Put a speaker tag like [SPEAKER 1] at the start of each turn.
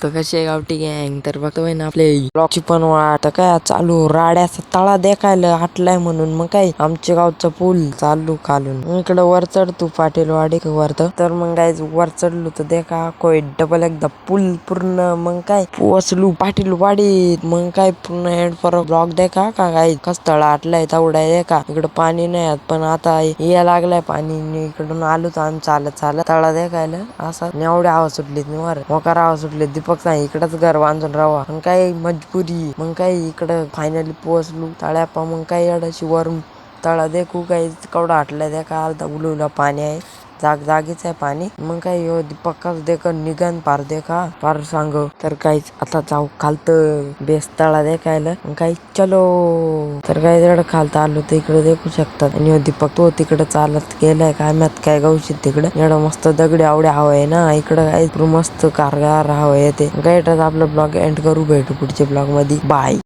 [SPEAKER 1] तर कशी गावठी गँग तर बघतोय ना आपले ब्लॉकची पण वाट काय चालू राड्याचा तळा देखायला हटलाय म्हणून मग काय आमच्या गावचा पूल चालू खालून इकडे वर चढतो पाटील वाडी वरत तर मग काय वर चढलो तर देखा कोय डबल एकदा पूल पूर्ण मग काय पोचलू पाटील वाडीत मग काय पूर्ण हेड पर ब्लॉक देखा का काय कस तळा हटलाय तेवढा देखा इकडे पाणी नाही पण आता या लागलाय पाणी इकडून आलो तर आम्ही चालत चालत तळा देखायला असा एवढी आवाज सुटली वर मोकार आवाज सुटले दीपक सांग इकडच घर बांधून राहा मग काय मजबुरी मग काय इकडं फायनली पोहोचलो तळ्यापा मग काय एवढ्याशी वरून तळा देखू काही केवढा हटलाय त्या का अर्धा उलवला पाणी आहे जागीच आहे पाणी मग काय दीपक देख निघन पार देखा पार सांग तर काहीच आता जाऊ खालत बेस तळा देखायला मग काही चलो तर काय तिकडे खालत आलो तर इकडे देखू शकतात आणि दीपक तो तिकडे चालत गेलाय काय मात काय गावशीत तिकडे एवढं मस्त दगडी आवड्या हवंय ना इकडं काय मस्त कारगार हवं येते काय आपलं ब्लॉग एंड करू भेटू पुढच्या ब्लॉग मध्ये बाय.